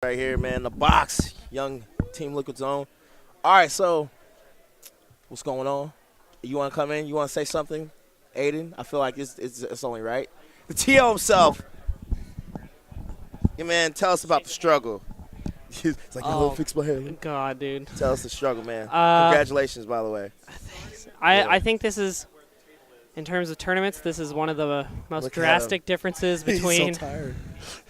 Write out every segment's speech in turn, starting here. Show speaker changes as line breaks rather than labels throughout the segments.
Right here, man, the box, young Team Liquid Zone. All right, so what's going on? You want to come in? You want to say something, Aiden? I feel like it's only right. The TO himself. Yeah, man, tell us about the struggle. It's like, yo, fix my hair.
God, dude.
Tell us the struggle, man. Congratulations, by the way.
I think this is, in terms of tournaments, this is one of the most drastic differences between.
He's so tired.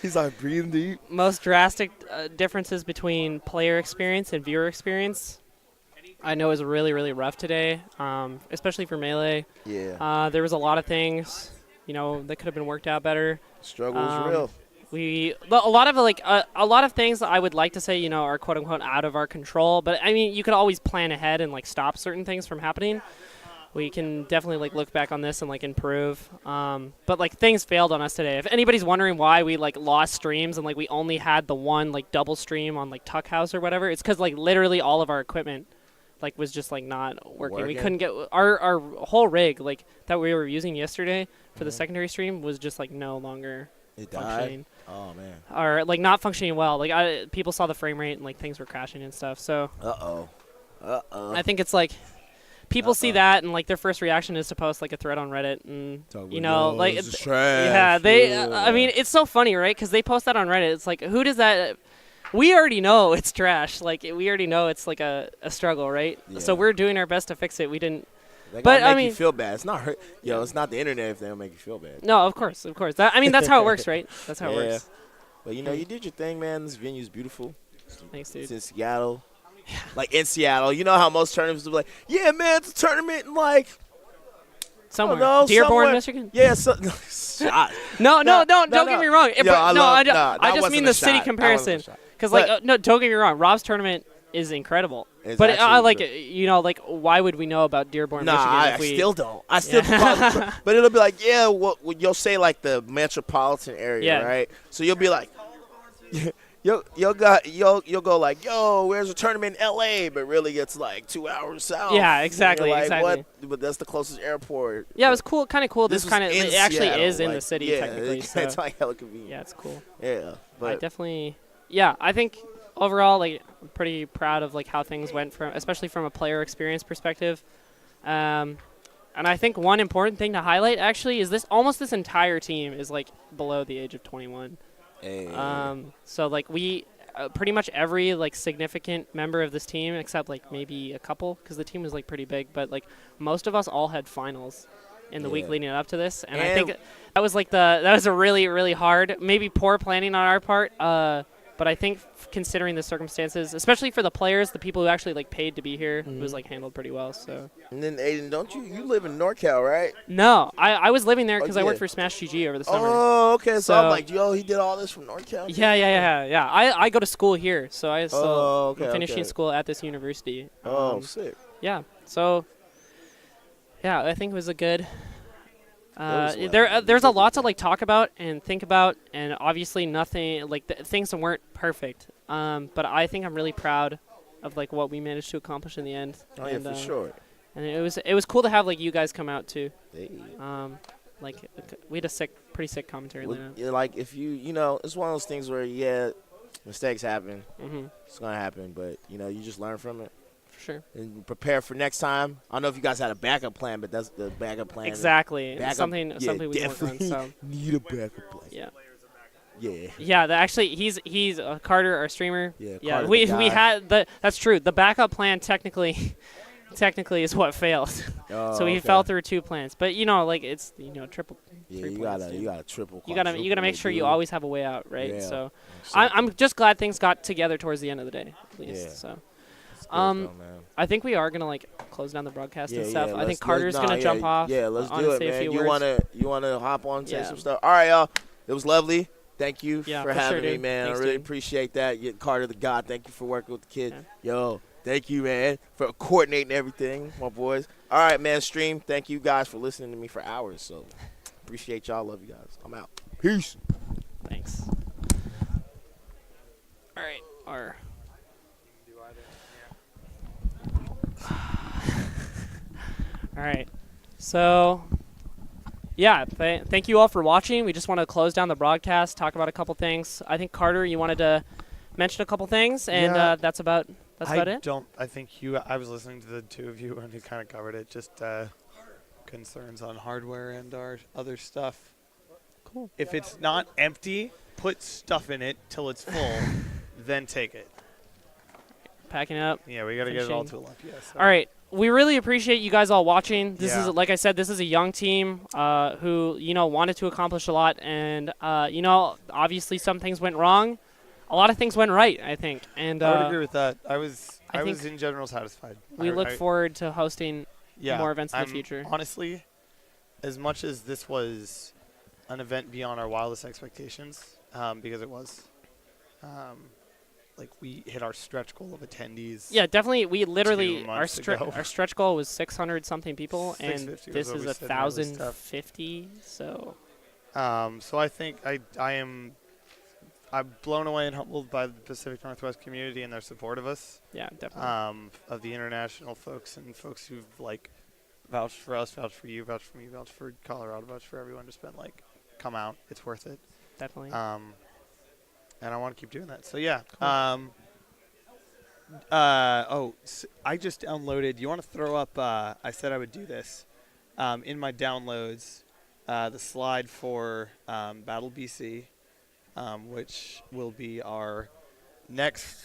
He's like breathing deep.
Most drastic differences between player experience and viewer experience. I know it was really, really rough today, especially for Melee.
Yeah.
There was a lot of things, that could have been worked out better.
Struggle was real.
A lot of things that I would like to say, are quote unquote out of our control. But I mean, you could always plan ahead and stop certain things from happening. We can definitely look back on this and improve. But things failed on us today. If anybody's wondering why we lost streams and we only had the one double stream on Tuck House or whatever, it's because literally all of our equipment was just not working. We couldn't get our whole rig that we were using yesterday for the secondary stream was just no longer functioning.
Oh man.
Or not functioning well. People saw the frame rate and things were crashing and stuff. So I think it's people see that and their first reaction is to post a thread on Reddit and
it's trash.
Yeah, they I mean it's so funny, right? Cuz they post that on Reddit. It's who does that we already know it's trash. We already know it's a struggle, right?
Yeah.
So we're doing our best to fix it. We didn't
But I mean, you feel bad. It's not hurt. It's not the internet if they don't make you feel bad.
No, of course. That's how it works, right? That's how it works.
But you did your thing, man. This venue's beautiful.
Thanks, dude.
It's in Seattle. In Seattle, you know how most tournaments will be yeah, man, it's a tournament in
somewhere. Dearborn, Michigan?
Yeah,
No, don't get me wrong. I just mean the city comparison. Because no, don't get me wrong. Rob's tournament is incredible.
It's
but why would we know about Dearborn, Michigan?
I still don't. I still don't. But it'll be you'll say the metropolitan area, right? So you'll be you'll go yo, where's a tournament in LA? But really it's 2 hours south.
Yeah, exactly.
What? But that's the closest airport.
Yeah, it was cool. Kind of cool.
This
it actually is in the city
yeah,
technically.
It's hella convenient.
Yeah, it's cool.
Yeah, but
I definitely. Yeah, I think overall, I'm pretty proud of how things went especially from a player experience perspective. And I think one important thing to highlight actually is this entire team is below the age of 21.
Hey.
So we pretty much every significant member of this team except maybe a couple because the team was pretty big, but most of us all had finals in the week leading up to this, and I think that was that was a really, really hard, maybe poor planning on our part. But I think considering the circumstances, especially for the players, the people who actually paid to be here, it was handled pretty well. So.
And then Aiden, don't you live in NorCal, right?
No, I was living there because I worked for Smash GG over the summer.
Oh, okay. So I'm yo, he did all this from NorCal.
Yeah. I go to school here, so I still I'm finishing school at this university.
Sick.
Yeah. So. Yeah, I think it was a good. There's a lot to talk about and think about, and obviously nothing things weren't perfect. But I think I'm really proud of what we managed to accomplish in the end.
Oh yeah, for sure.
And it was cool to have you guys come out too.
Hey.
We had a pretty sick commentary lineup.
If it's one of those things where mistakes happen.
Mm-hmm.
It's gonna happen, but you just learn from it.
Sure.
And prepare for next time. I don't know if you guys had a backup plan, but that's the backup plan.
Exactly. Something we work on. So.
Need a backup plan.
Yeah.
Yeah.
Yeah. Actually, he's Carter, our streamer.
Yeah.
We had that's true. The backup plan technically is what failed. So we fell through 2 plans, but it's triple.
Yeah, you gotta triple.
You gotta make sure you always have a way out, right?
Yeah,
so
exactly.
I'm just glad things got together towards the end of the day, at least.
Yeah.
So.
Though,
I think we are gonna close down the broadcast and stuff.
Yeah,
I think Carter's gonna jump off.
Yeah, let's do it, man. You wanna hop on, say some stuff? All right, y'all. It was lovely. Thank you for having me, man.
Thanks,
I really appreciate that. Carter the God, thank you for working with the kid.
Yeah.
Yo, thank you, man, for coordinating everything, my boys. All right, man. Stream. Thank you guys for listening to me for hours. So appreciate y'all. Love you guys. I'm out. Peace.
Thanks. All right. All right. So, yeah, thank you all for watching. We just want to close down the broadcast, talk about a couple things. I think, Carter, you wanted to mentioned a couple things, and
Yeah.
that's about it.
I think I was listening to the two of you and you kind of covered it. Just concerns on hardware and our other stuff.
Cool.
If it's not empty, put stuff in it till it's full, then take it.
Packing up.
Yeah, we got to get it all to
Finishing.
Olympia. So.
All right. We really appreciate you guys all watching. This
Yeah.
is, like I said, this is a young team who, wanted to accomplish a lot. And, obviously some things went wrong. A lot of things went right, I think. And
I would agree with that. I was
think
in general satisfied.
we look forward to hosting more events in the future.
Honestly, as much as this was an event beyond our wildest expectations, because it was, we hit our stretch goal of attendees.
Yeah, definitely. We literally
2
our
months ago.
our stretch goal was 600 something people, and
650 was
this
what
is
we said, and that was tough.
1,050. So
So I think I'm blown away and humbled by the Pacific Northwest community and their support of us.
yeah, definitely.
Of the international folks and folks who've vouched for us, vouched for you, vouched for me, vouched for Colorado, vouched for everyone. Just been come out, it's worth it.
Definitely.
And I want to keep doing that. So yeah.
Cool.
I just downloaded. You want to throw up? I said I would do this. In my downloads, the slide for Battle BC, which will be our next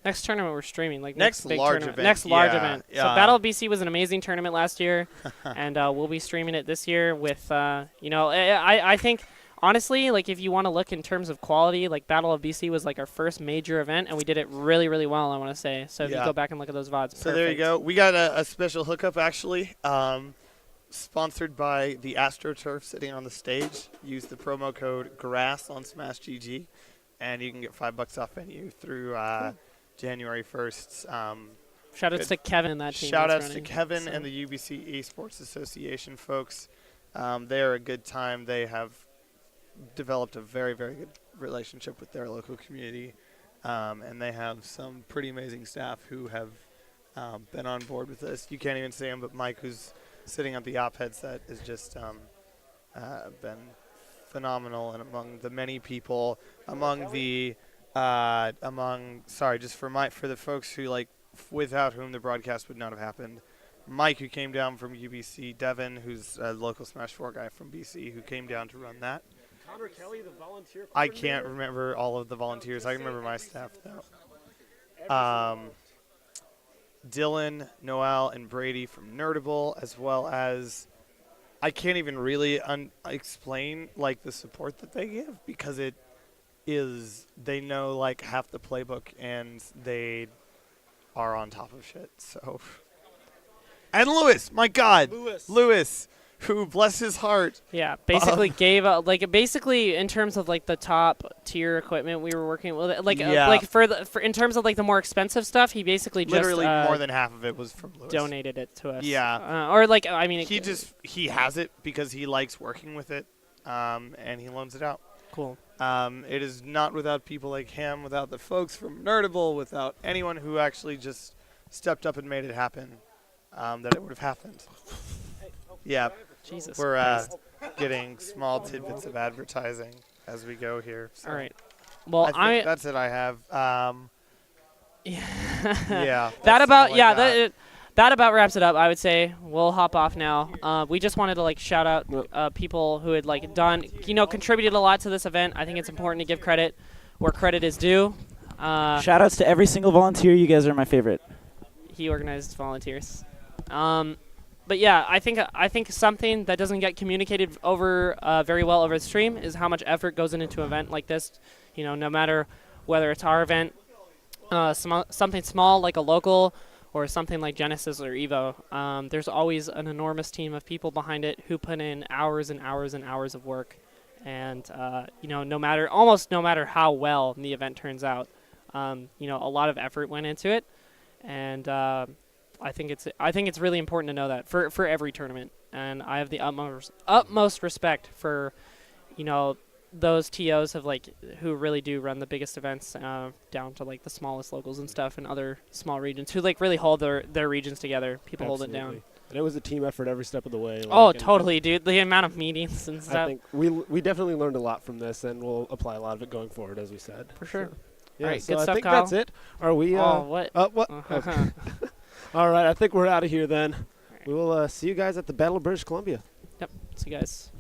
Next tournament we're streaming,
next
big
large
tournament.
event.
Next large event.
Yeah.
So Battle of BC was an amazing tournament last year, and we'll be streaming it this year with, I think, honestly, if you want to look in terms of quality, Battle of BC was our first major event, and we did it really, really well, I want to say. So if you go back and look at those VODs,
So there you go. We got a special hookup, actually, sponsored by the AstroTurf sitting on the stage. Use the promo code GRASS on SmashGG, and you can get $5 off venue through January 1st.
Shout-outs to Kevin and that team.
Shout-outs to Kevin and the UBC Esports Association folks. They are a good time. They have developed a very, very good relationship with their local community, and they have some pretty amazing staff who have been on board with this. You can't even see him, but Mike, who's sitting at the op headset, has just been phenomenal, and among the many people, for the folks who without whom the broadcast would not have happened. Mike, who came down from UBC, Devin, who's a local Smash 4 guy from BC, who came down to run that.
Connor Kelly, the volunteer.
I can't remember all of the volunteers. I can remember my staff, though. Dylan, Noel, and Brady from Nerdable, as well as I can't even really explain the support that they give, because it is they know half the playbook and they are on top of shit. So, and Lewis, my God, Lewis, who bless his heart.
Yeah, basically gave up basically in terms of the top tier equipment we were working with, for in terms of the more expensive stuff, he basically
literally
just
more than half of it was from Lewis.
donated it to us.
Yeah, he has it because he likes working with it, and he loans it out.
Cool.
It is not without people like him, without the folks from Nerdable, without anyone who actually just stepped up and made it happen, that it would have happened. Yeah.
Jesus.
We're getting small tidbits of advertising as we go here. So
all right. Well,
I think that's it I have.
Yeah.
That
that about wraps it up, I would say. We'll hop off now. We just wanted to shout out people who had done, contributed a lot to this event. I think it's important to give credit where credit is due.
Shout outs to every single volunteer. You guys are my favorite.
He organized volunteers. But yeah, I think something that doesn't get communicated over very well over the stream is how much effort goes into an event like this. No matter whether it's our event, something small like a local, or something like Genesis or Evo, there's always an enormous team of people behind it who put in hours and hours and hours of work. And no matter how well the event turns out, a lot of effort went into it, and I think it's really important to know that for every tournament. And I have the utmost respect for those TOs who really do run the biggest events down to the smallest locals and stuff in other small regions who really hold their regions together. People
Absolutely.
hold it down.
And it was a team effort every step of the way.
Totally, dude. The amount of meetings and stuff.
I think we definitely learned a lot from this, and we'll apply a lot of it going forward, as we said.
For sure.
Yeah,
All right,
so
good
I
stuff,
think
Kyle.
that's it. Are we?
Oh, what?
What? Okay. All right, I think we're out of here then. We will see you guys at the Battle of British Columbia.
Yep. See you guys.